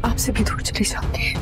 आपसे भी दूर चली जाऊंगी।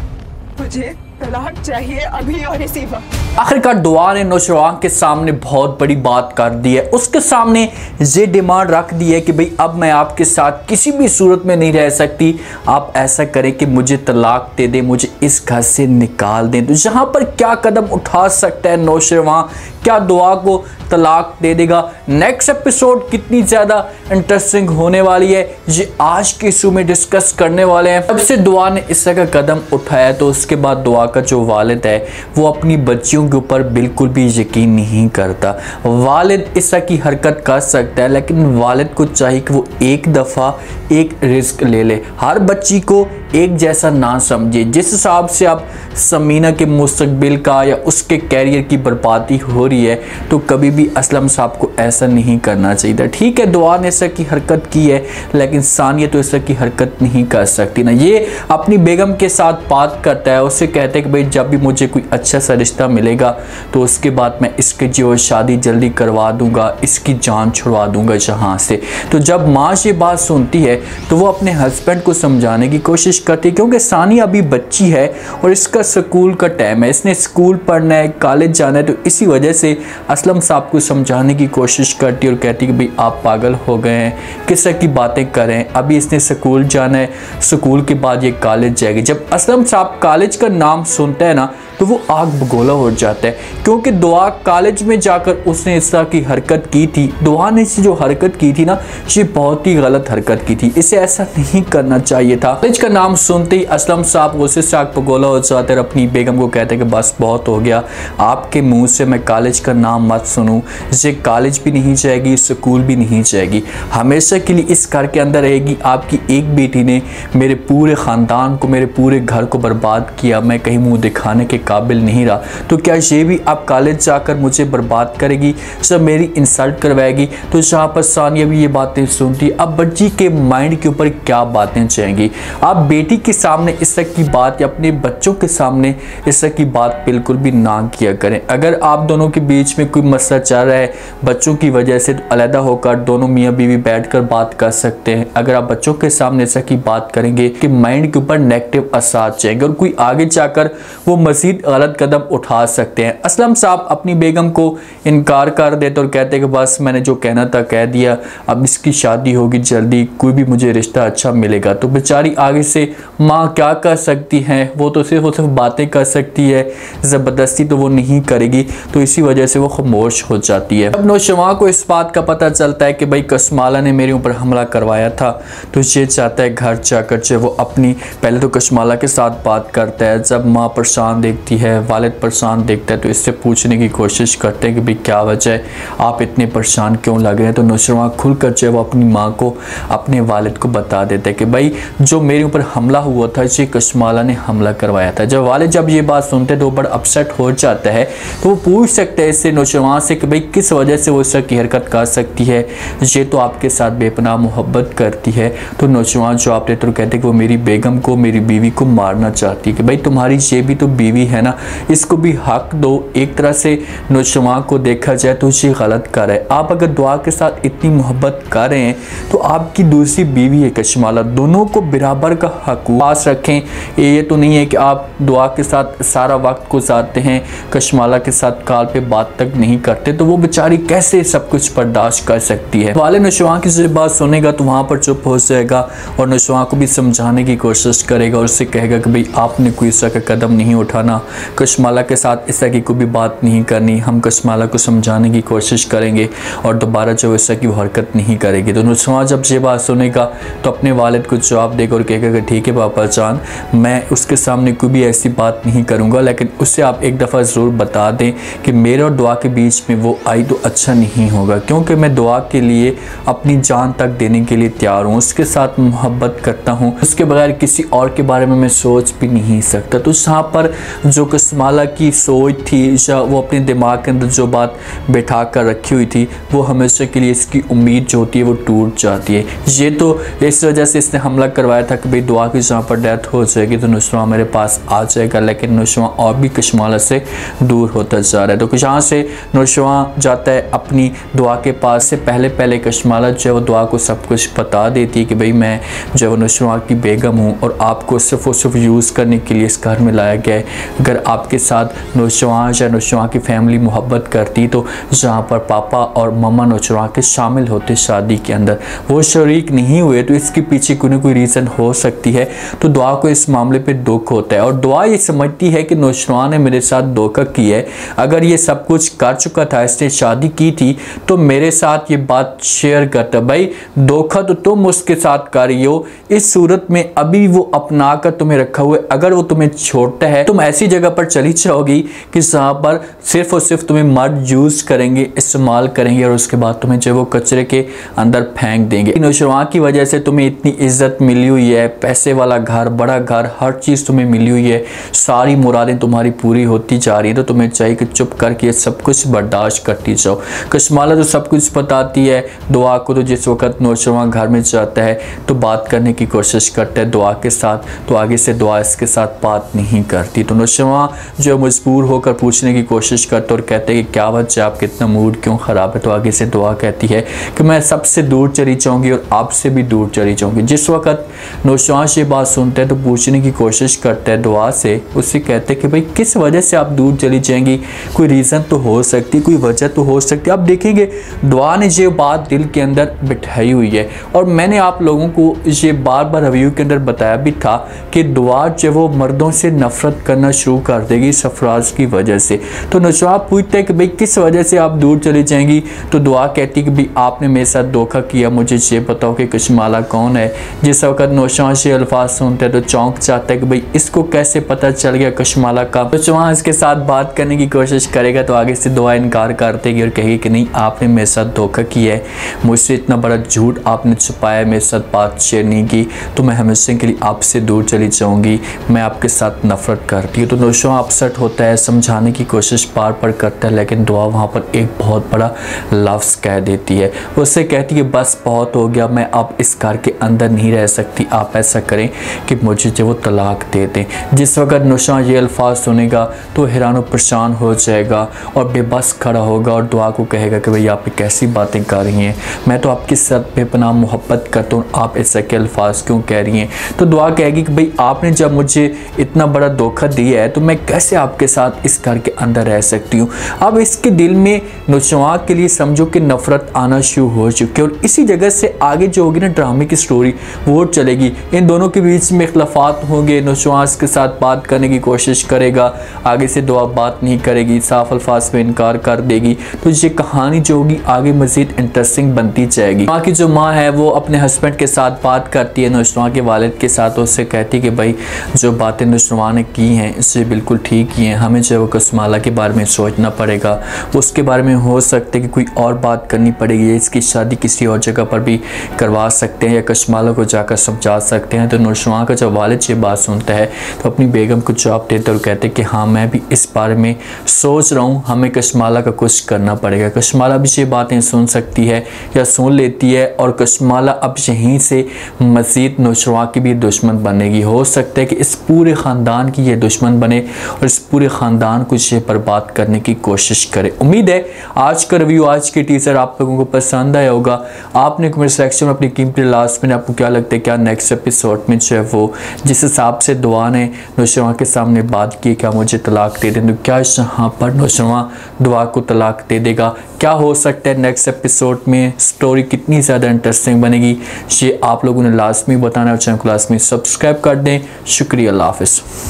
मुझे तलाक चाहिए अभी और इसी वक्त। आखिरकार दुआ ने नौशवान के सामने बहुत बड़ी बात कर दी है। उसके सामने ये डिमांड रख दी है कि भाई अब मैं आपके साथ किसी भी सूरत में नहीं रह सकती, आप ऐसा करें कि मुझे तलाक दे दें, मुझे इस घर से निकाल दें। तो यहाँ पर क्या कदम उठा सकता है नौशवान, क्या दुआ को तलाक दे देगा? नेक्स्ट एपिसोड कितनी ज़्यादा इंटरेस्टिंग होने वाली है, ये आज के शो में डिस्कस करने वाले हैं। जब से दुआ ने इस तरह का कदम उठाया तो उसके बाद दुआ का जो वालिद है वो अपनी बच्चियों के ऊपर बिल्कुल भी यकीन नहीं करता। वालिद इस तरह की हरकत कर सकता है, लेकिन वालिद को चाहिए कि वो एक दफ़ा एक रिस्क ले ले, हर बच्ची को एक जैसा ना समझे। जिस हिसाब से आप समीना के मुस्तकबिल का या उसके कैरियर की बर्बादी हो रही है, तो कभी भी असलम साहब को ऐसा नहीं करना चाहिए था। ठीक है, दुआ ने इस तरह की हरकत की है, लेकिन सानिया तो इस तरह की हरकत नहीं कर सकती ना। ये अपनी बेगम के साथ बात करता है, उससे कहता है कि भाई जब भी मुझे कोई अच्छा सा रिश्ता मिलेगा तो उसके बाद मैं इसके जो शादी जल्दी करवा दूंगा, इसकी जान छुड़वा दूंगा यहाँ से। तो जब माँ ये बात सुनती है तो वो अपने हस्बैंड को समझाने की कोशिश करती है, क्योंकि सानिया अभी बच्ची है और इसका स्कूल का टाइम है, इसने स्कूल पढ़ना है, कॉलेज जाना है। तो इसी वजह से असलम साहब को समझाने की कोशिश करती है और कहती है कि भाई आप पागल हो गए हैं, किस तरह की बातें करें, अभी इसने स्कूल जाना है, स्कूल के बाद ये कॉलेज जाएगी। जब असलम साहब कॉलेज का नाम सुनता है ना तो वो आग बगोला हो जाता है, क्योंकि दुआ कॉलेज में जाकर उसने इस तरह की हरकत की थी। दुआ ने इसे जो हरकत की थी ना, ये बहुत ही गलत हरकत की थी, इसे ऐसा नहीं करना चाहिए था। कॉलेज का नाम सुनते ही असलम साहब गुस्से से आग बगोला हो जाते हैं, अपनी बेगम को कहते हैं कि बस बहुत हो गया, आपके मुंह से मैं कॉलेज का नाम मत सुनूं। ये कॉलेज भी नहीं जाएगी, स्कूल भी नहीं जाएगी, हमेशा के लिए इस घर के अंदर रहेगी। आपकी एक बेटी ने मेरे पूरे ख़ानदान को, मेरे पूरे घर को बर्बाद किया, मैं कहीं मुँह दिखाने के काबिल नहीं रहा, तो क्या ये भी अब कॉलेज जाकर मुझे बर्बाद करेगी, सब मेरी इंसल्ट करवाएगी? तो जहाँ पर सानिया भी ये बातें सुनती, अब बच्ची के माइंड के ऊपर क्या बातें जाएंगी? आप बेटी के सामने इस तरह की बात या अपने बच्चों के सामने इस तरह की बात बिल्कुल भी ना किया करें। अगर आप दोनों के बीच में कोई मसला चल रहा है बच्चों की वजह से, तो अलहदा होकर दोनों मियाँ बीवी बैठकर बात कर सकते हैं। अगर आप बच्चों के सामने इस तरह की बात करेंगे कि माइंड के ऊपर नेगेटिव असर जाएंगे और कोई आगे जाकर वो मजीद गलत कदम उठा सकते हैं। असलम साहब अपनी बेगम को इनकार कर देते और कहते हैं कि बस मैंने जो कहना था कह दिया, अब इसकी शादी होगी जल्दी, कोई भी मुझे रिश्ता अच्छा मिलेगा। तो बेचारी आगे से माँ क्या कर सकती हैं, वो तो सिर्फ बातें कर सकती है, ज़बरदस्ती तो वो नहीं करेगी। तो इसी वजह से वो खामोश हो जाती है। अब नौशवान को इस बात का पता चलता है कि भाई कशमाला ने मेरे ऊपर हमला करवाया था, तो ये चाहता है घर जाकर जो वो अपनी पहले तो कशमाला के साथ बात करता है। जब माँ परेशान देखती है, वालिद परेशान देखता है, तो इससे पूछने की कोशिश करते हैं कि भाई क्या वजह है, आप इतने परेशान क्यों लग रहे हैं? तो नौशवान खुलकर जो वो अपनी माँ को, अपने वालिद को बता देते हैं कि भाई जो मेरे ऊपर हमला हुआ था ये कशमाला ने हमला करवाया था। जब वालिद जब ये बात सुनते हैं तो बड़ा अपसेट हो जाता है, तो वो पूछ सकते हैं इससे नौशवान से कि भाई किस वजह से वो इस तरह की हरकत कर सकती है, ये तो आपके साथ बेपनाह मोहब्बत करती है। तो नौशवान जवाब देते तो कहते हैं कि वो मेरी बेगम को, मेरी बीवी को मारना चाहती है, कि भाई तुम्हारी ये भी तो बीवी है ना, इसको भी हक दो। एक तरह से नौजवान को देखा जाए तो ये गलत कर रहा है। आप अगर दुआ के साथ इतनी मोहब्बत कर रहे हैं तो आपकी दूसरी बीवी है कशमाला, दोनों को बराबर का हक पास रखें। ये तो नहीं है कि आप दुआ के साथ सारा वक्त गुजारते हैं, कशमाला के साथ कॉल पे बात तक नहीं करते, तो वो बेचारी कैसे सब कुछ बर्दाश्त कर सकती है? वाले नौजवान की जब बात सुनेगा तो वहाँ पर चुप हो जाएगा और नौजवान को भी समझाने की कोशिश करेगा और उससे कहेगा कि भाई आपने कोई इस तरह का कदम नहीं उठाना, कशमाला के साथ इस तरह की कोई भी बात नहीं करनी, हम कशमाला को समझाने की कोशिश करेंगे और दोबारा जो इस तरह की हरकत नहीं करेगी। तो नौजवान जब ये बात सुनेगा तो अपने वालिद को जवाब देगा और कहेगा कि ठीक है पापा जान, मैं उसके सामने कोई भी ऐसी बात नहीं करूँगा, लेकिन उससे आप एक दफ़ा ज़रूर बता दें कि मेरे और दुआ के बीच में वो आई तो अच्छा नहीं होगा, क्योंकि मैं दुआ के लिए अपनी जान तक देने के लिए तैयार हूँ, उसके साथ मोहब्बत करता हूँ, उसके बगैर किसी और के बारे में मैं सोच भी नहीं सकता। तो यहाँ पर जो कस्माला की सोच थी या वो अपने दिमाग के अंदर जो बात बैठा कर रखी हुई थी वो हमेशा के लिए इसकी उम्मीद जो होती है वो टूट जाती है। ये तो इस वजह से इसने हमला करवाया था कि भाई दुआ की जहाँ पर डेथ हो जाएगी तो नुसवा मेरे पास आ जाएगा, लेकिन नुसवा और भी कस्माला से दूर होता जा रहा है। तो यहाँ से नुसवा जाता है अपनी दुआ के पास से पहले कस्माला जो है वो दुआ को सब कुछ बता देती है कि भाई मैं जो नुसवा की बेगम हूँ और आपको सिर्फ और सिर्फ यूज़ करने के लिए इस घर में लाया गया है। अगर आपके साथ नुसवा या नुसवा की फैमिली मोहब्बत करती तो जहाँ पर पापा और मम्मा नुसवा के शामिल होते शादी के अंदर, वो शरीक नहीं हुए तो इसके पीछे कोई ना कोई रीज़न हो सकती है। तो दुआ को इस मामले पे दुख होता है और दुआ ये समझती है कि नुसवा ने मेरे साथ धोखा किया है। अगर ये सब कुछ कर चुका था, इसने शादी की थी तो मेरे साथ ये बात शेयर करता। भाई धोखा तो तुम उसके साथ कर रही हो, इस सूरत में अभी वो अपना कर तुम्हें रखा हुआ है। अगर वो तुम्हें छोड़ता है तुम ऐसी जगह पर चली जाओगी कि जहाँ पर सिर्फ और सिर्फ तुम्हें मर्द यूज़ करेंगे, इस्तेमाल करेंगे और उसके बाद तुम्हें जो वो कचरे के अंदर फेंक देंगे। नुसवा की वजह से तुम्हें इतनी इज्जत मिली हुई है, पैसे वाला घर, बड़ा घर, हर चीज़ तुम्हें मिली हुई है, सारी मुरादें तुम्हारी पूरी होती जा रही है, तो तुम्हें चाहिए कि चुप करके सब कुछ बर्दाश्त करती जाओ। कस्माला तो सब कुछ बताती है दुआ को। तो जिस वक्त नुसवा घर में जाता है तो बात करने की कोशिश करता है दुआ के साथ, तो आगे से दुआ इसके साथ बात नहीं करती। तो नुसवा जो मजबूर होकर पूछने की कोशिश करता और कहते हैं कि क्या वजह, आपका इतना मूड क्यों ख़राब है। तो आगे से दुआ कहती है कि मैं सबसे दूर चली जाऊँगी और आपसे भी दूर चली जाऊँगी। जिस वक्त नुसवा ये बात सुनता है तो पूछने की कोशिश करता है दुआ से, उससे कहते हैं कि भाई किस वजह से आप दूर चली जाएंगी, कोई रीज़न तो हो सकती, कोई वजह तो हो सकती। आप देखेंगे दुआ ने ये बात दिल के अंदर बिठाई हुई है और मैंने आप लोगों को ये बार बार रिव्यू के अंदर बताया भी था कि दुआ जो वो मर्दों से नफरत करना शुरू कर देगी सफराज की वजह से। तो नुसवा पूछता है कि भाई किस वजह से आप दूर चली जाएंगी। तो दुआ कहती है कि भाई आपने मेरे साथ धोखा किया, मुझे ये बताओ कि कस्माला कौन है। जिस वक्त नुसवा से अल्फाज सुनते हैं तो चौंक जाता है कि भाई इसको कैसे पता चल गया कस्माला का। नुसवा इसके साथ बात करने की कोशिश करेगा तो आगे से दुआ इनकार कर देगी और कहेगी कि नहीं आपने मेरे साथ धोखा किया है, मुझसे इतना बड़ा झूठ आपने छुपाया, मेरे साथ बात शेयर नहीं की, तो मैं हमेशा के लिए आपसे दूर चली जाऊंगी, मैं आपके साथ नफरत करती हूँ। तो नुसवा अपसेट होता है, समझाने की कोशिश बार बार करता है, लेकिन दुआ वहाँ पर एक बहुत बड़ा लफ्ज़ कह देती है। उससे कहती है बस बहुत हो गया, मैं अब इस घर के अंदर नहीं रह सकती, आप ऐसा करें कि मुझे जो वो तलाक दे दें। जिस वक्त नुसवा ये अल्फाज सुनेगा तो हैरान परेशान हो जाएगा और बेबस खड़ा होगा और दुआ को कहेगा कि भाई आप कैसी बातें कर रही हैं, मैं तो आपके साथ बेपनाह मोहब्बत करता हूँ, आप ऐसे के अल्फाज क्यों कह रही हैं। तो दुआ कहेगी कि भाई आपने जब मुझे इतना बड़ा धोखा दिया है तो मैं कैसे आपके साथ इस घर के अंदर रह सकती हूँ। अब इसके दिल में नुसवा के लिए समझो कि नफरत आना शुरू हो चुकी है और इसी जगह से आगे जो होगी ना ड्रामे की स्टोरी वो चलेगी। इन दोनों के बीच में इख्तलाफात होंगे, नुसवा के साथ बात करने की कोशिश करेगा, आगे से दुआ बात नहीं करेगी, साफ अल्फाज में इनकार कर देगी। तो ये कहानी जो होगी आगे मज़ीद इंटरेस्टिंग बनती जाएगी। माँ की जो माँ है वो अपने हस्बैंड के साथ बात करती है नुसवा के वालिद के साथ, उससे कहती है कि भाई जो बातें नुसवा ने की हैं इससे बिल्कुल ठीक ही हैं, हमें जो है वो कस्माला के बारे में सोचना पड़ेगा, उसके बारे में हो सकता है कि कोई और बात करनी पड़ेगी, इसकी शादी किसी और जगह पर भी करवा सकते हैं या कस्माला को जाकर समझा सकते हैं। तो नुसवा का जब वालिद ये बात सुनता है तो अपनी बेगम को जवाब देते और कहते कि हाँ मैं भी इस बारे में सोच रहा हूँ, हमें कस्माला का कुछ करना पड़ेगा। कस्माला भी ये बातें सुन सकती है या सुन लेती है और कस्माला अब यहीं से मज़ीद नुसवा की भी दुश्मन बनेगी। हो सकता है कि इस पूरे ख़ानदान की ये दुश्मन बने और इस पूरे ख़ानदान को ये बर्बाद करने की कोशिश करे। उम्मीद है आज का रिव्यू, आज की टीज़र आप लोगों को पसंद आया होगा। आपने कमेंट सेक्शन में अपनी कीमती लास्ट में आपको क्या लगता है, क्या नेक्स्ट एपिसोड में जो है वो जिस हिसाब से दुआ ने नुसवा के सामने बात की क्या मुझे तलाक दे दें, तो क्या यहाँ पर नुसवा दुआ को तलाक दे देगा, क्या हो सकता है नेक्स्ट एपिसोड में, स्टोरी कितनी ज़्यादा इंटरेस्टिंग बनेगी, ये आप लोगों ने लाजमी बताना और चैनल को लाजमी सब्सक्राइब कर दें। शुक्रिया, अल्लाह हाफ़िज़।